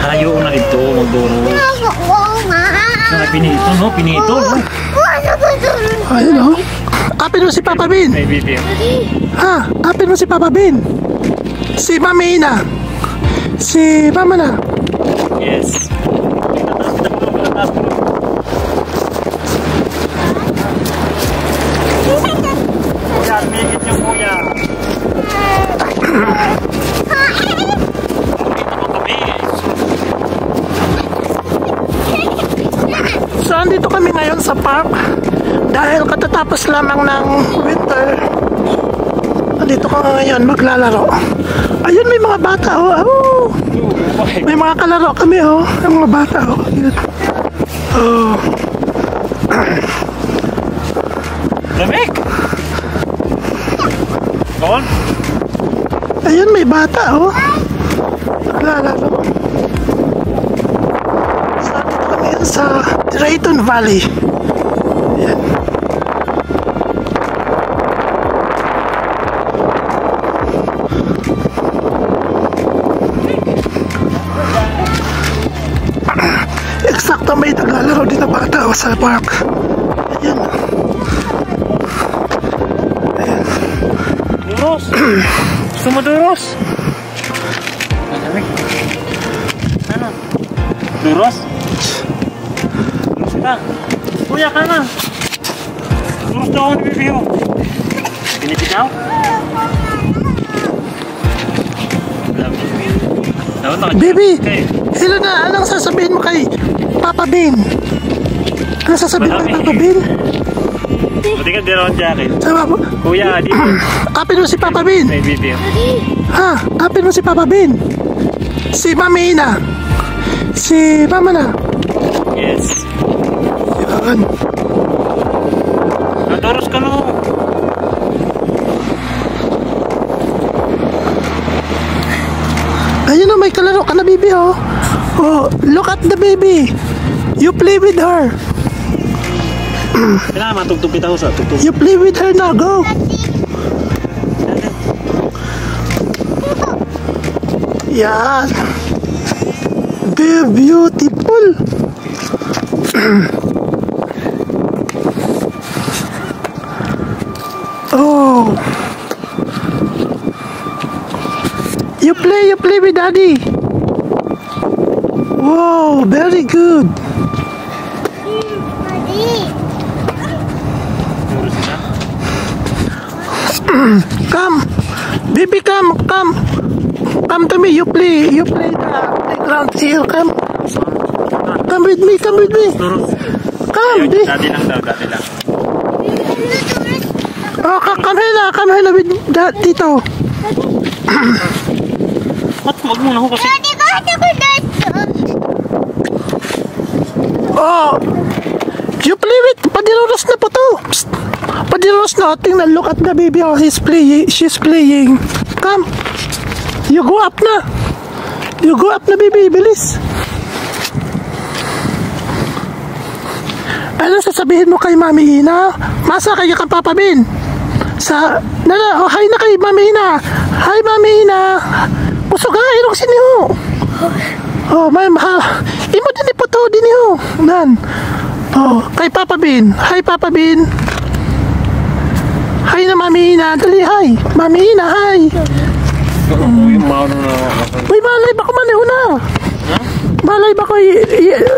Hayo na dito, magduro. Pinito, no? Pinito. Ayun, no? Apin mo si Papa Bin. May video. Ha? Apin mo si Papa Bin. Si Mami Ina. Si Mama na. Yes. Kuya, tumigit yung kuya. So, andito kami ngayon sa park dahil katatapos lamang ng winter. Andito ka ngayon maglalaro. Ayun, may mga bata, oh. Oh. May mga kalaro kami, oh. May mga bata, oh. Oh. Lamig! Gone? Ayun, may bata, oh. Naglalaro. So, andito kami sa Drayton Valley. Yan. Eksakto may naglalaro din na bata o sa park. Ayan. Ayan. Duros! Gusto mo duros? Ano? Duros? Duros ka? Kuya ka na! Duros daw ako nabibiyo. Pinipitaw? Baby! Hello na! Anong sasabihin mo kay Papa Bin? Anong sasabihin mo kay Papa Bin? Buti ka din jacket. Sama mo? Kuya, dito. Apin mo si Papa Bin. May video. Ha? Apin mo si Papa Bin. Si Mami Ina. Si Mama na. Yes. Yan. Nadoros ka na. Ayun o, may kalaro ka na, baby, oh. Oh, look at the baby. You play with her. Kailangan matugtog kita ko sa tugtog. You play with her now, go. Yan. They're beautiful. Oh. You play with daddy. Wow, very good. Come, baby, come to me. You play the playground here. Come with me. Come, baby. Dati lang daw, dati lang. Oh, come here with that Tito. Wag muna ako kasi. Oh, you play with Padiroros na po to. Psst. Padiroros na. Tingnan, look at the baby. Oh, she's playing. Come. You go up na. Baby. Bilis. Ano sasabihin mo kay Mami Ina? Masa kayo kang Papa Bin? Oh, hi na kay Mami Ina. Hi, Mami Ina. Pusuga, irong siniho. Oh, may mahal. Imo din po to, diniho. Nan. Oh, kay Papa Bin. Hi, Papa Bin. Hi na, Mami Ina. Dali, hi. Mami Ina, hi. Uy, malay ba ko manihuna? Malay ba ko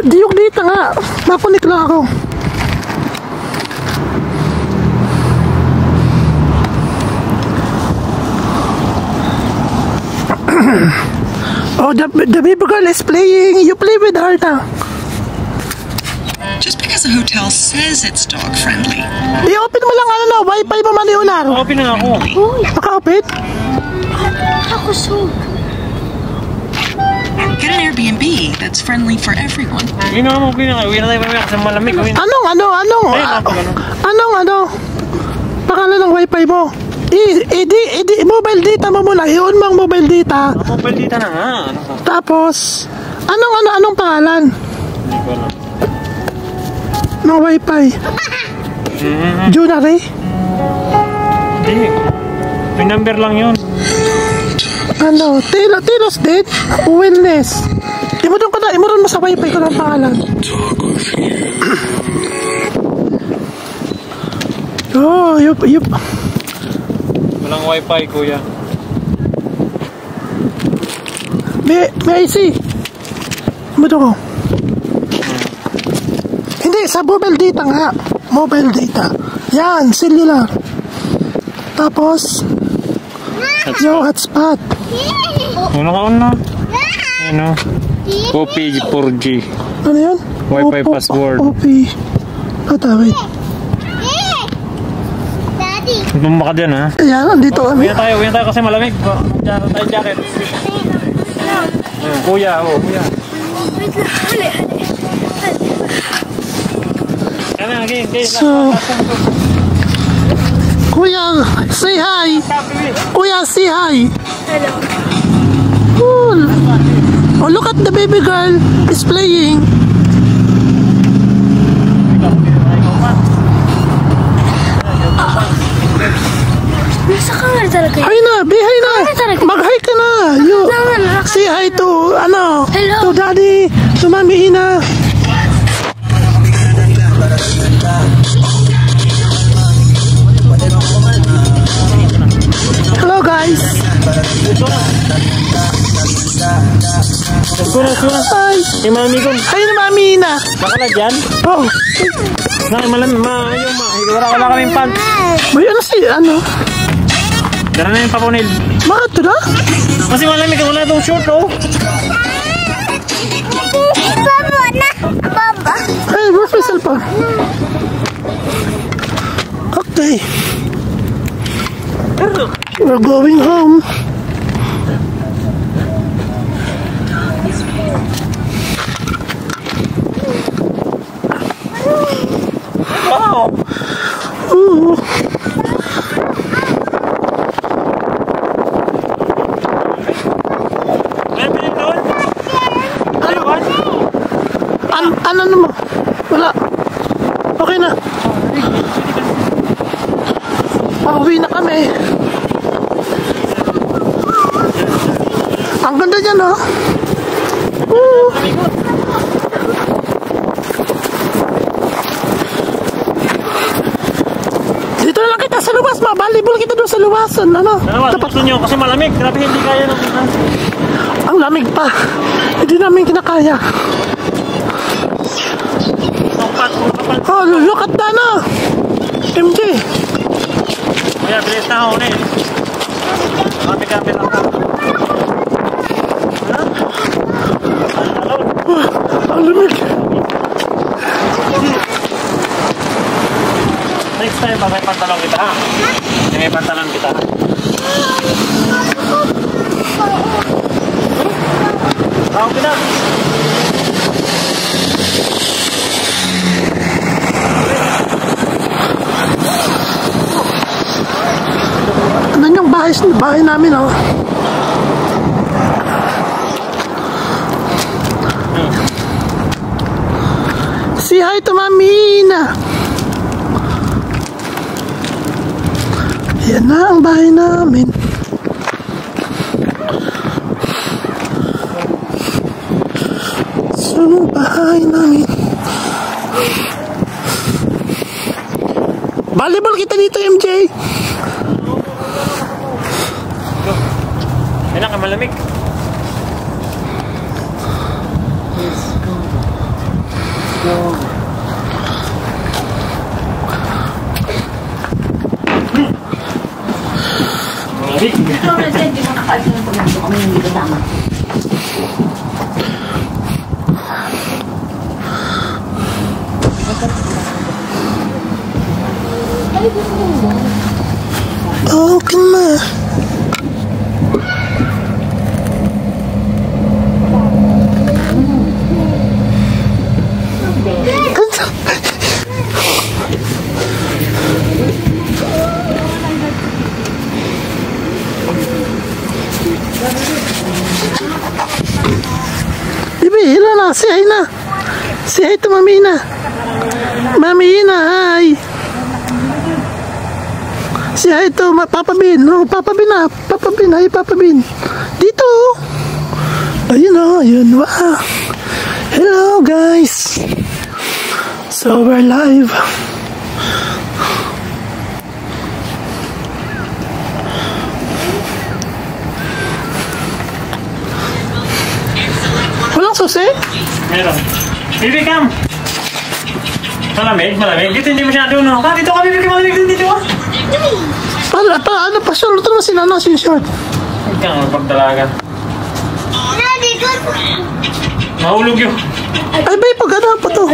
diyog dito nga. Mapunik lang ako. Oh, the baby girl is playing. You play with her now. Just because a hotel says it's dog friendly. I-open mo lang wifi mo maniunar. Open na ako. Naka-open? Ako so. Get an Airbnb that's friendly for everyone. Uwi na tayo mamaya kasi malamig. Anong? Pangalan ng wifi mo? Mobile data mo muna. I-on mo ang mobile data. Mobile data na nga. Tapos, anong pangalan? Hindi ko alam. Ng wifi? Junary? Hindi. May number lang yun. Telos date? Wellness? Di mo wifi ko ng pangalan. Oh, yup. Walang wifi, kuya. May IC. Ba't ako? Hindi, sa mobile data nga. Mobile data. Yan, cellular. Tapos, yung hotspot. Una ka una. Ano? OP 4G. Ano yun? Wi-Fi password. OP. Wait. Tumba ka dyan, ha? Ayan, andito kami. Uwi na tayo kasi malamig. Diyan tayo jacket. Kuya. So, Kuya, say hi. Kuya, say hi. Hello. Cool. Oh, look at the baby girl is playing. Nasa ka nga talaga. Hi na, hi na. Mag-hi ka na. Say hi to, Hello. to daddy, to mami Ina. Hello guys. Hi. Yung mami ko. Hi na mami Ina. Baka na dyan? Oh. Wala kaming pants. May ano? Dara na yung papunil. Bakit na? Kasi malamig, wala itong short, oh. Hey, where's my cellphone? Okay. We're going home. Wow! Ooh. Ano naman? Wala. Okay na. Pauwi na kami. Ang ganda dyan, oh. Dito na lang kita sa luwas. Mabalibol kita doon sa luwasan. Tapos nyo kasi malamig. Grabe, hindi kaya ng... Ang lamig pa. Hindi namin kinakaya. Oh, look at that, no? MJ. Kaya, bilis na ako, eh. Kapit-kapit lang ako. Ang lamig. Next time, may pantalon kita, ha? May pantalon kita, ha? Tawag kita. Ano yung bahay namin, oh. Say hi to Mami Ina. Yan na ang bahay namin. So, bahay namin. Volleyball kita dito, MJ. Kailan ka malamig? Okay na. Bibi, hello na. Say hi na. Say hi to Mami Ina. Mami Ina, hi. Say hi to Papa Bin. Oh, Papa Bin na. Papa Bin, hi Papa Bin. Dito. Ayun, oh, ayun. Wow. Hello. Hello guys. So we're live. Walang susi? Meron. Bibi, come! Malamig, malamig. Dito hindi masyado, no? Dito ka, Bibi, malamig dito. Ano pa siya? Luto naman si Nana, si short. Huwag kang magpagdalaga. Mahulog yun. Ay, bay, pag-ano pa to?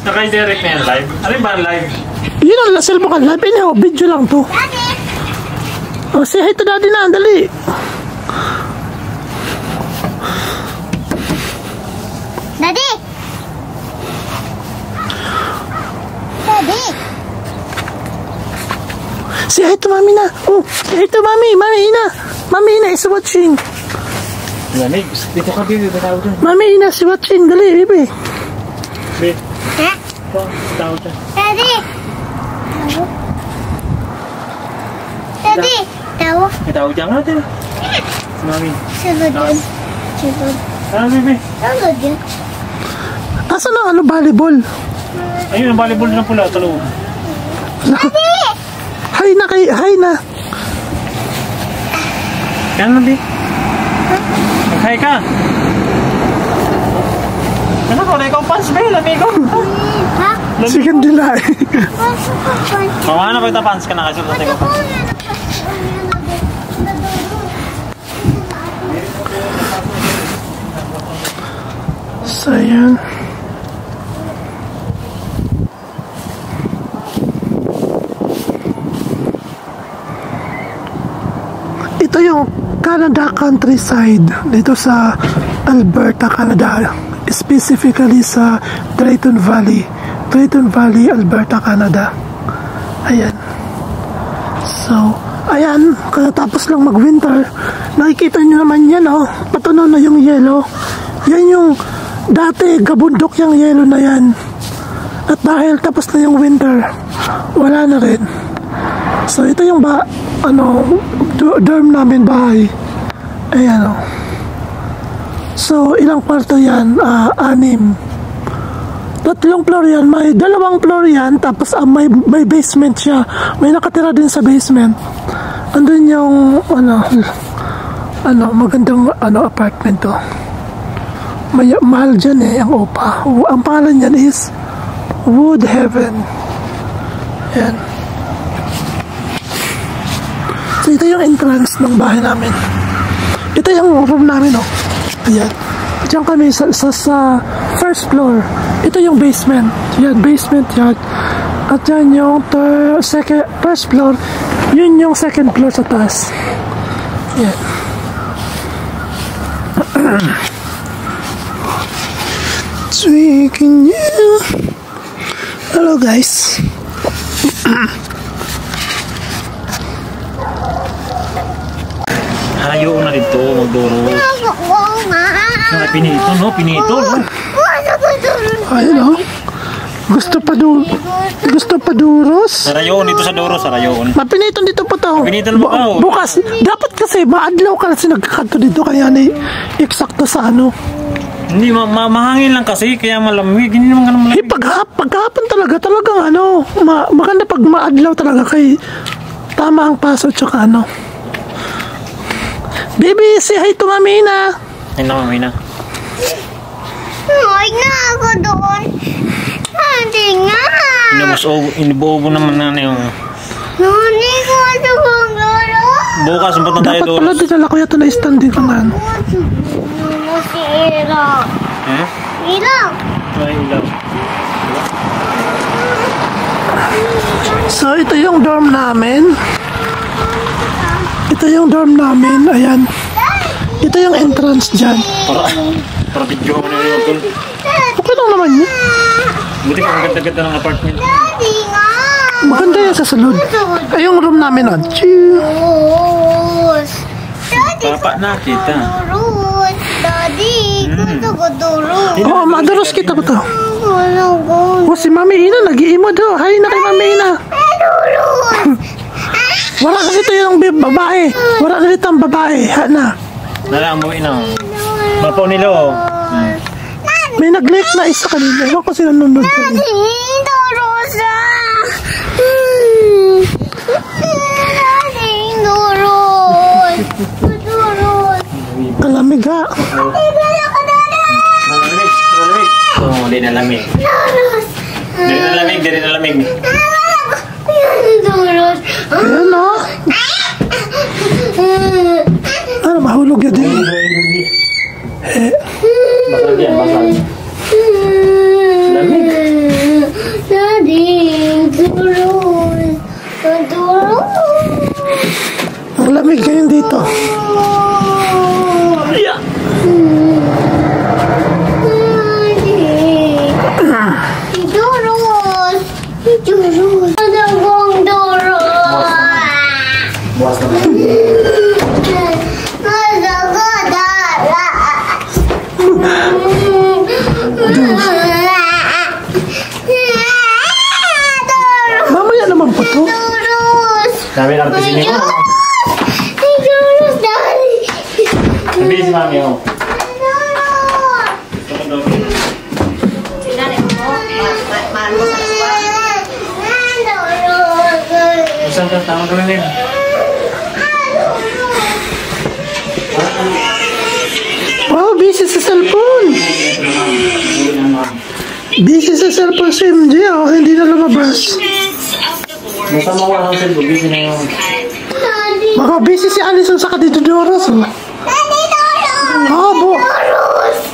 Naka-direct na yan, live. Ano ba ang live? Yun ang lasel mo ka live. Anyhow, video lang to. Oh, say hi to daddy na, dali. Daddy! Daddy! Say hi to mami na. Oh, say hi to mami. Mami Ina. Mami Ina is watching. Malamig. Dito ka, Bibi. Bataw dyan. Mami Ina is watching. Dali, baby. Bibi. Ha? Bataw dyan. Daddy! Daddy! Tawa? Bataw dyan nga din. Mami. Sunod yun. Sunod. Ano, Bibi? Sunod yun. Asan ang ano, volleyball? Ayun, ang volleyball na pula. Talo. Hi na kay, hi na. Yan, Bibi. Mag-hi ka. Ano ko? Ikaw pants, Bill, amigo. Ha? Sige nila eh. Pasok ka pa. Kawa na pagta pants ka na kasi sa ikaw pants. So, yan. Ito yung Canada countryside dito sa Alberta, Canada. Specifically sa Drayton Valley. Drayton Valley, Alberta, Canada. Ayan. So, ayan, katapos lang mag-winter. Nakikita nyo naman yan, oh. Patunaw na yung yellow. Yan yung dati gabundok yung yellow na yan. At dahil tapos na yung winter, wala na rin. So, ito yung dorm namin, bahay. Ayan, oh. So, ilang kwarto yan? 6. 3 floor yan. May 2 floor yan. Tapos, may basement siya. May nakatira din sa basement. Andun yung, magandang, apartment to. Mahal dyan eh, ang opa. Ang pangalan niyan is Wood Heaven. Ayan. So, ito yung entrance ng bahay namin. Ito yung room namin, oh. Ayan. Diyan kami sa first floor. Ito yung basement. Yan, basement yan. At yan yung first floor. Yun yung second floor sa taas. Yan. Tweaking you. Hello guys. Ayaw na dito, magduro. Pinito, no? Pinito. Ayun, oh. Gusto pa duros? Sarayon, dito sa Duro, Sarayon. Mapiniton dito po to. Mapiniton mo ka, oh. Bukas, dapat kasi maadlaw ka kasi nagkakanto dito kaya eksakto sa ano. Hindi, mahangin lang kasi, kaya malamig. Hindi naman ganun malamig. Paghapon talagang maganda pag maadlaw talaga kay tama ang paso tsaka ano. Baby, say hi to Mami na. Ay na, Mami na. Ay na ako doon. Hindi nga. Inibuobo naman na yung... Hindi ko siguro. Bukas, punta tayo Dapat doon. pala dinala ko yata na standing ko na ano. Si Ilaw. Eh? Ilaw. Ay, ilaw. So, ito yung dorm namin. Ayan. Ito yung entrance dyan. Para video ko na yung tol. Okay lang naman yun. Buti ka maganda-ganda ng apartment. Daddy nga. Maganda yan sa salud. Ay, yung room namin, oh. Durus. Daddy, Papa na kita. durus. Daddy, gusto ko durus. Oo, madaros kita ko to. Wala ko. Oh, si Mami Ina, nag-iimo daw. Hi na kay Mami Ina. Durus. Wala kasi ito yung babae. Wala kasi ito ang babae. Ha na. Nalaman mo ina. Mapo nilo. May nag-like na isa kanina. Ewan ko sila nanonood ko rin. Rosa. Kalamig ha. Malamig. Oo, di na lamig. Di na lamig. Ayan o. Ano, mahulog yun din. Basag yan, basag. Lamig. Ang lamig ngayon dito. Buwas naman. Mamaya naman po to. Dami ng artisin niyo. Sabi si mami oh. Isang tama ko rin. Wow, busy sa cellphone. Busy sa cellphone si MJ. Oh, hindi na lumabas. Basta mawala ang cellphone, busy na yun. Baka busy si Alison sa Kadidodoros. Oh,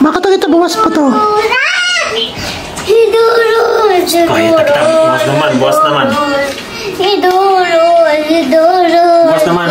baka kita buwas pa to. Kaya takta, buwas naman. Idurus. Buwas naman.